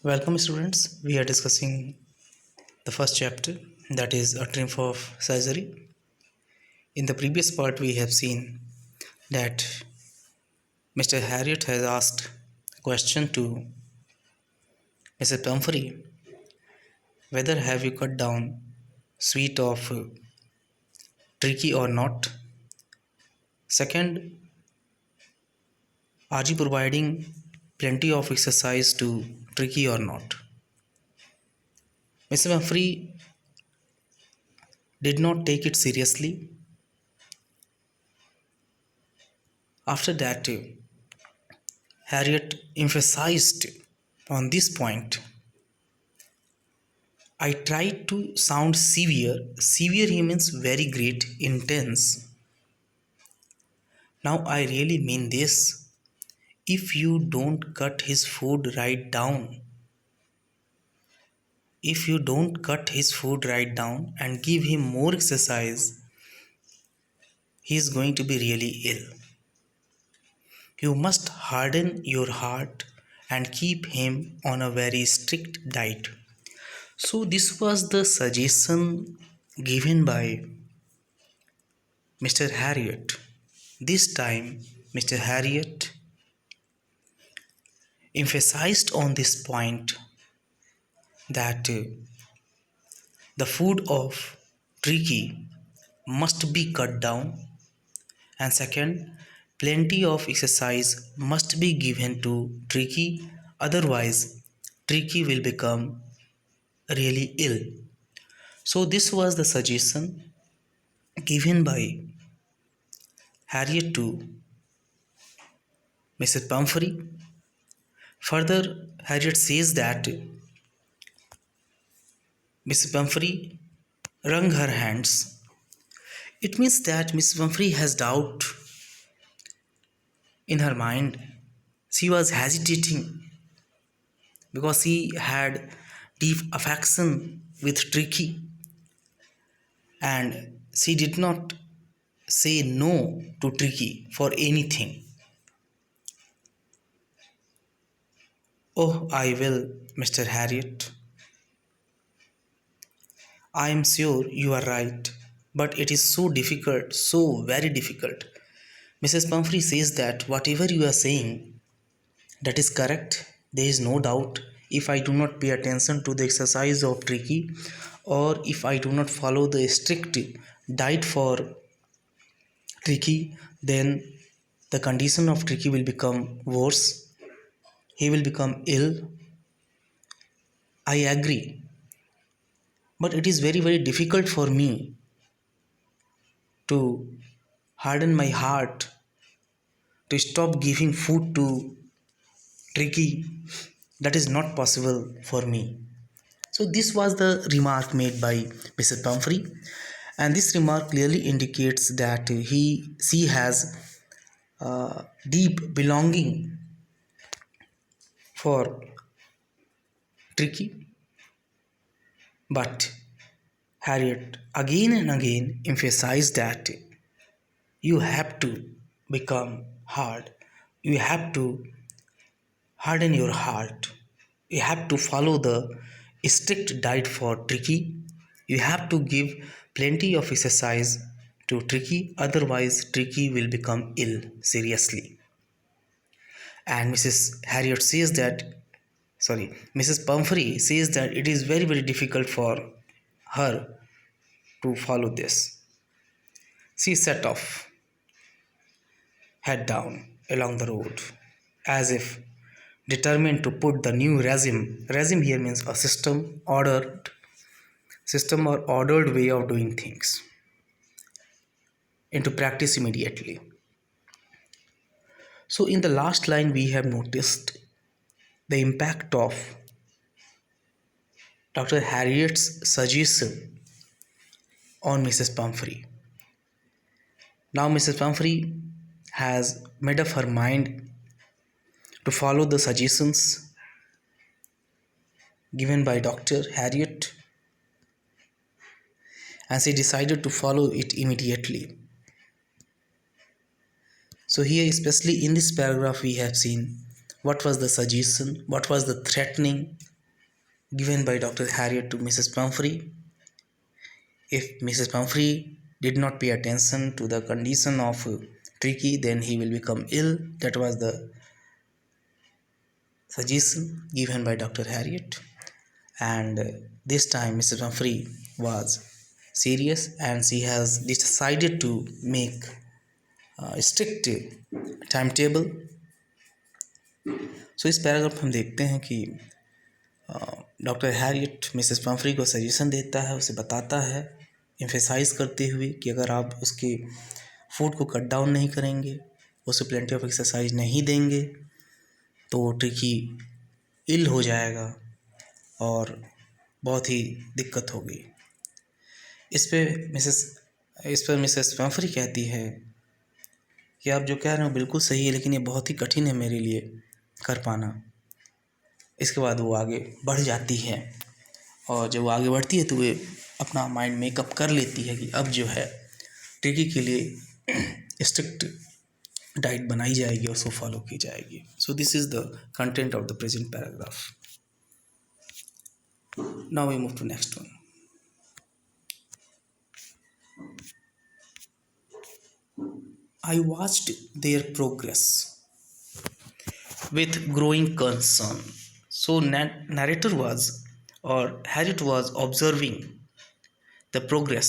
Welcome, students. We are discussing the first chapter, that is a triumph of surgery. In the previous part, we have seen that Mr. Harriet has asked a question to Mrs. Pumphrey, whether have you cut down sweet of tricky or not. Second, are you providing plenty of exercise to tricky or not? Mrs. Pumphrey did not take it seriously. After that, Harriet emphasized on this point. I tried to sound severe. Severe he means very great, intense. Now I really mean this. If you don't cut his food right down, if you don't cut his food right down and give him more exercise, he is going to be really ill. You must harden your heart and keep him on a very strict diet. So, this was the suggestion given by Mr. Harriet. This time, Mr. Harriet emphasized on this point that the food of Tricky must be cut down, and second, plenty of exercise must be given to Tricky, otherwise, Tricky will become really ill. So, this was the suggestion given by Harriet to Mrs. Pumphrey. Further, Harriet says that Mrs. Pumphrey wrung her hands. It means that Mrs. Pumphrey has doubt in her mind. She was hesitating because she had deep affection with Tricky, and she did not say no to Tricky for anything. Oh, I will, Mr. Harriet. I am sure you are right, but it is so difficult, so very difficult. Mrs. Pumphrey says that whatever you are saying, that is correct. There is no doubt. If I do not pay attention to the exercise of Tricky, or if I do not follow the strict diet for Tricky, then the condition of Tricky will become worse. He will become ill. I agree. But it is very, very difficult for me to harden my heart, to stop giving food to Tricky. That is not possible for me. So this was the remark made by Mrs. Pumphrey, and this remark clearly indicates that she has deep belonging for Tricky. But Harriet again and again emphasized that you have to become hard. You have to harden your heart. You have to follow the strict diet for Tricky. You have to give plenty of exercise to Tricky, otherwise Tricky will become ill seriously. And Mrs. Pumphrey says that it is very, very difficult for her to follow this. She set off, head down along the road, as if determined to put the new regime here means a system or ordered way of doing things, into practice immediately. So in the last line we have noticed the impact of Dr. Harriet's suggestion on Mrs. Pumphrey. Now Mrs. Pumphrey has made up her mind to follow the suggestions given by Dr. Harriet, and she decided to follow it immediately. So here, especially in this paragraph, we have seen what was the suggestion, what was the threatening, given by Dr. Harriet to Mrs. Pumphrey. If Mrs. Pumphrey did not pay attention to the condition of Tricky, then he will become ill. That was the suggestion given by Dr. Harriet. And this time Mrs. Pumphrey was serious and she has decided to make a strict timetable. सो इस paragraph हम देखते हैं कि doctor Harriet Mrs Pomfrey को suggestion देता है, उसे बताता है एम्फेसाइज करते हुए कि अगर आप उसके फूड को कट डाउन नहीं करेंगे, उसे प्लेंटी ऑफ एक्सरसाइज नहीं देंगे तो ट्रिकी इल हो जाएगा और बहुत ही दिक्कत होगी। इस पर मिसेस पम्फ्री कहती है कि आप जो कह रहे हो बिल्कुल सही है, लेकिन ये बहुत ही कठिन है मेरे लिए कर पाना। इसके बाद वो आगे बढ़ जाती है और जब वो आगे बढ़ती है तो वे अपना माइंड मेकअप कर लेती है कि अब जो है ट्रिकी के लिए स्ट्रिक्ट डाइट बनाई जाएगी और उसको फॉलो की जाएगी। So this is the content of the present paragraph. Now we move to next one. I watched their progress with growing concern. So narrator was, or Harriet was observing the progress.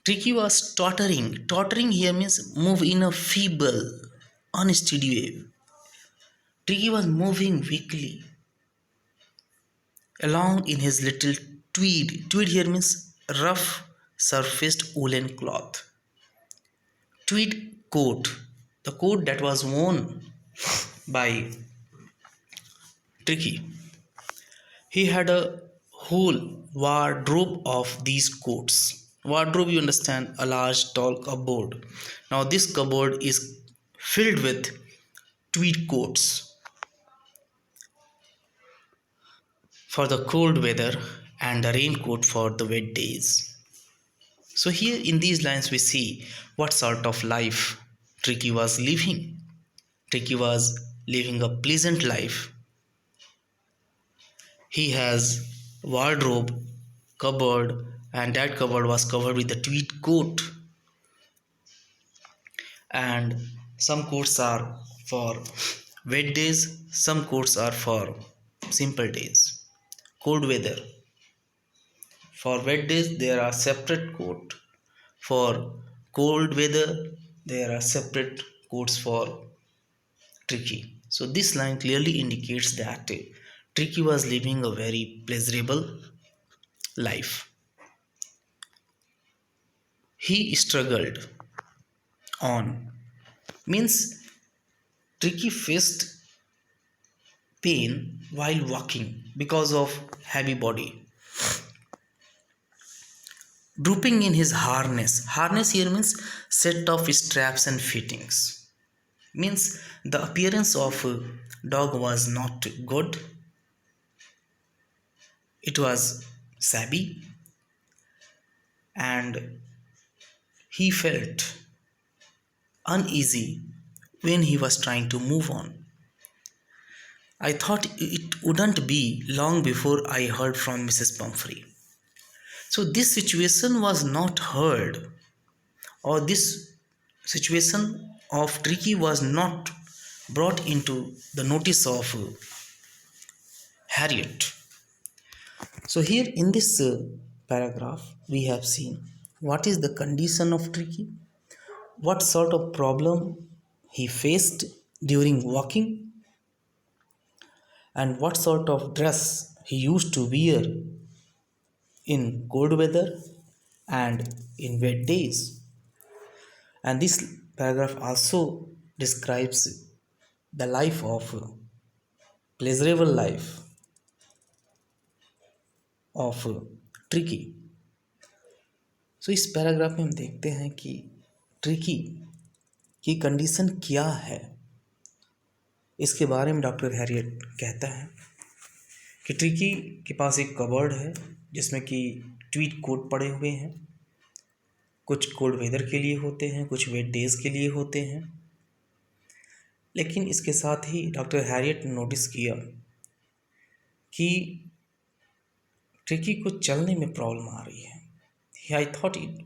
Tricky was tottering. Tottering here means move in a feeble, unsteady way. Tricky was moving weakly along in his little tweed. Tweed here means rough surfaced woolen cloth. Tweed coat, the coat that was worn by Tricky. He had a whole wardrobe of these coats. Wardrobe, you understand, a large tall cupboard. Now this cupboard is filled with tweed coats for the cold weather and a raincoat for the wet days. So here in these lines we see what sort of life Tricky was living. Tricky was living a pleasant life. He has wardrobe, cupboard, and that cupboard was covered with a tweed coat. And some coats are for wet days, some coats are for simple days, cold weather. For wet days there are separate coat. For cold weather there are separate coats for Tricky. So this line clearly indicates that Tricky was living a very pleasurable life. He struggled on means Tricky faced pain while walking because of heavy body. Drooping in his harness. Harness here means set of straps and fittings. Means the appearance of a dog was not good. It was shabby and he felt uneasy when he was trying to move on. I thought it wouldn't be long before I heard from Mrs. Pumphrey. So this situation was not heard, or this situation of Tricky was not brought into the notice of Harriet. So here in this paragraph we have seen what is the condition of Tricky, what sort of problem he faced during walking, and what sort of dress he used to wear in cold weather and in wet days. And this paragraph also describes the life of pleasurable life of Tricky. So इस paragraph में हम देखते हैं कि tricky की condition क्या है। इसके बारे में डॉक्टर हैरियट कहता है कि ट्रिकी के पास एक कबर्ड है जिसमें कि ट्वीड कोट पड़े हुए हैं, कुछ कोल्ड वेदर के लिए होते हैं, कुछ वेट डेज के लिए होते हैं। लेकिन इसके साथ ही डॉक्टर हैरियट ने नोटिस किया कि ट्रिकी को चलने में प्रॉब्लम आ रही है. I thought it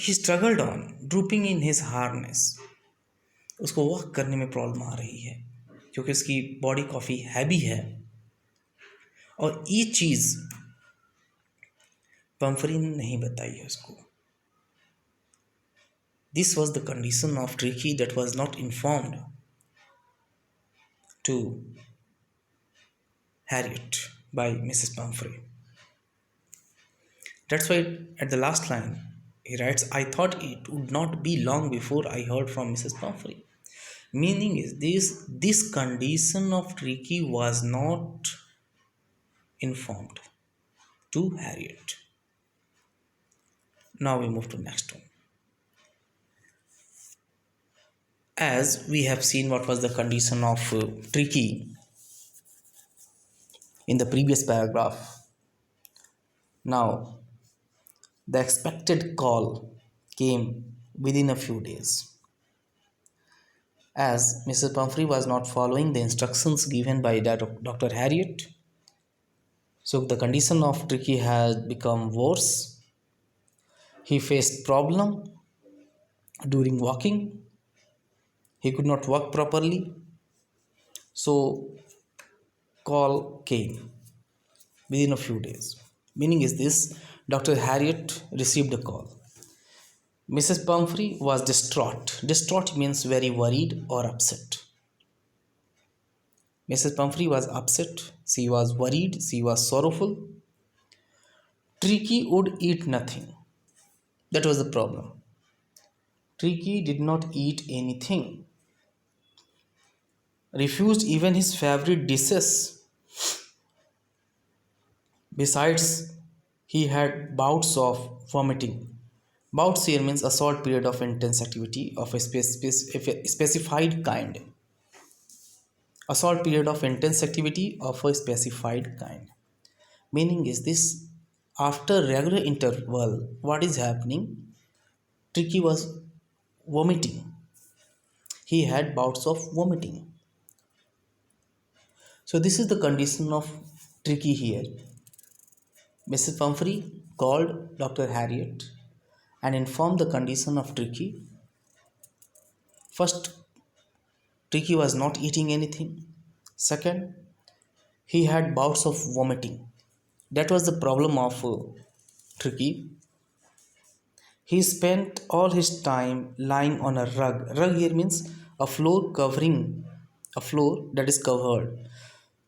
he struggled on drooping in his harness. उसको वॉक करने में प्रॉब्लम आ रही है क्योंकि उसकी बॉडी काफ़ी हैवी है. और ये चीज़ पम्फरी ने नहीं बताई है उसको. This was the condition of tricky that was not informed to Harriet by Mrs. Pumphrey. That's why at the last line he writes, I thought it would not be long before I heard from Mrs. Pumphrey. Meaning is this condition of Tricky was not informed to Harriet. Now we move to next one. As we have seen what was the condition of Tricky in the previous paragraph. Now the expected call came within a few days. As Mrs. Pumphrey was not following the instructions given by Dr. Harriet, so the condition of Tricky had become worse. He faced problem during walking. He could not walk properly. So call came within a few days. Meaning is this, Dr. Harriet received a call. Mrs. Pumphrey was distraught. Distraught means very worried or upset. Mrs. Pumphrey was upset. She was worried. She was sorrowful. Tricky would eat nothing. That was the problem. Tricky did not eat anything. Refused even his favorite dishes. Besides, he had bouts of vomiting. Bouts here means a short period of intense activity of a specified kind. A short period of intense activity of a specified kind. Meaning is this, after regular interval, what is happening? Tricky was vomiting. He had bouts of vomiting. So this is the condition of Tricky here. Mrs. Pumphrey called Dr. Harriet and informed the condition of Tricky. First, Tricky was not eating anything. Second, he had bouts of vomiting. That was the problem of Tricky. He spent all his time lying on a rug. Rug here means a floor covering, a floor that is covered.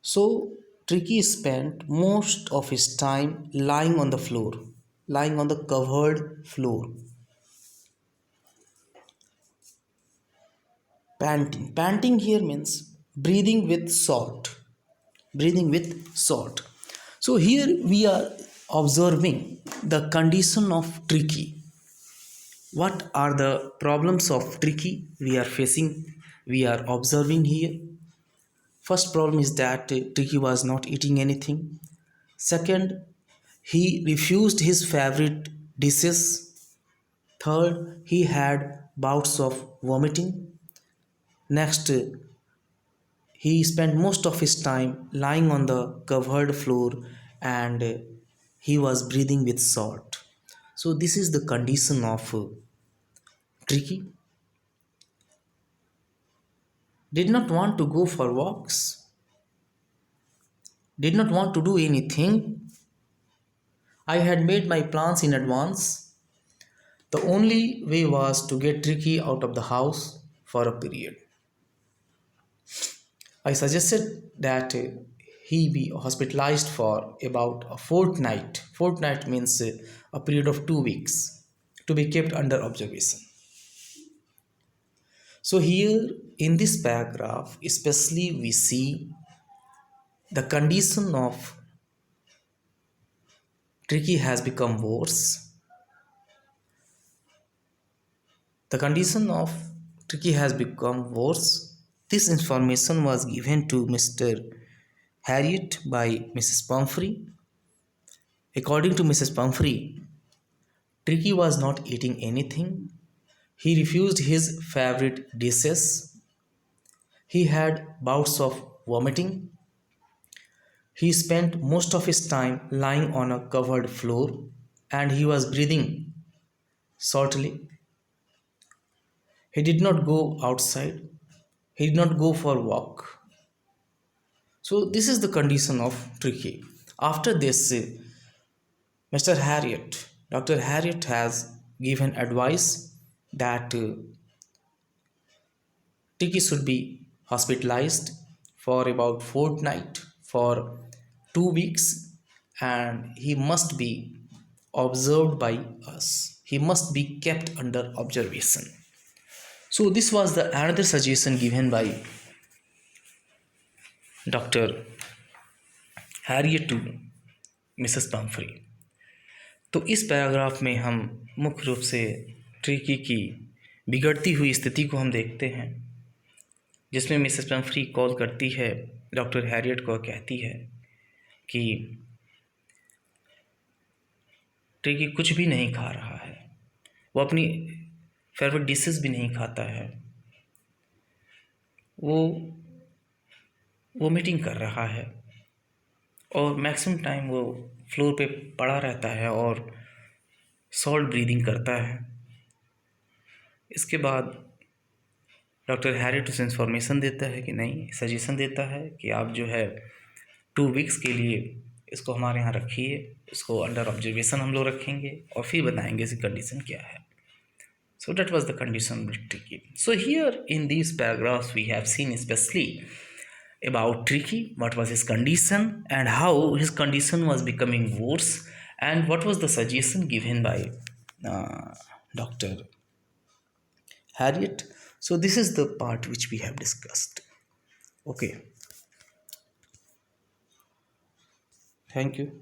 So Tricky spent most of his time lying on the floor, lying on the covered floor. Panting. Panting here means breathing with salt. Breathing with salt. So here we are observing the condition of Tricky. What are the problems of Tricky we are facing? We are observing here. First problem is that Tricky was not eating anything. Second, he refused his favorite dishes. Third, he had bouts of vomiting. Next, he spent most of his time lying on the covered floor and he was breathing with salt. So this is the condition of Tricky. Did not want to go for walks. Did not want to do anything. I had made my plans in advance. The only way was to get Tricky out of the house for a period. I suggested that he be hospitalized for about a fortnight. Fortnight means a period of 2 weeks to be kept under observation. So here in this paragraph, especially we see the condition of Tricky has become worse. The condition of Tricky has become worse. This information was given to Mr. Harriet by Mrs. Pumphrey. According to Mrs. Pumphrey, Tricky was not eating anything. He refused his favorite dishes. He had bouts of vomiting. He spent most of his time lying on a covered floor and he was breathing shortly. He did not go outside. He did not go for a walk. So this is the condition of Tricky. After this, Mr. Harriet, Dr. Harriet has given advice that Tricky should be hospitalized for about fortnight for 2 weeks, and he must be observed by us. He must be kept under observation. So this was the another suggestion given by Dr. Harriet to Mrs Pomfrey. तो इस paragraph में हम मुख्य रूप से tricky की बिगड़ती हुई स्थिति को हम देखते हैं, जिसमें मिसेस पम्फ्री कॉल करती है डॉक्टर हैरियट को, कहती है कि ट्रिकी कुछ भी नहीं खा रहा है, वो अपनी फेवरेट डिशेस भी नहीं खाता है, वो वोमिटिंग कर रहा है और मैक्सिमम टाइम वो फ्लोर पे पड़ा रहता है और सॉल्ट ब्रीदिंग करता है। इसके बाद डॉक्टर हैरिट उसे इन्फॉर्मेशन देता है कि नहीं, सजेशन देता है कि आप जो है 2 वीक्स के लिए इसको हमारे यहाँ रखिए, इसको अंडर ऑब्जर्वेशन हम लोग रखेंगे और फिर बताएंगे इसकी कंडीशन क्या है। So that was the condition with Tricky. So here in these paragraphs we have seen especially about Tricky, what was his condition and how his condition was becoming worse, and what was the suggestion given by Dr. Harriet. So this is the part which we have discussed. Okay. Thank you.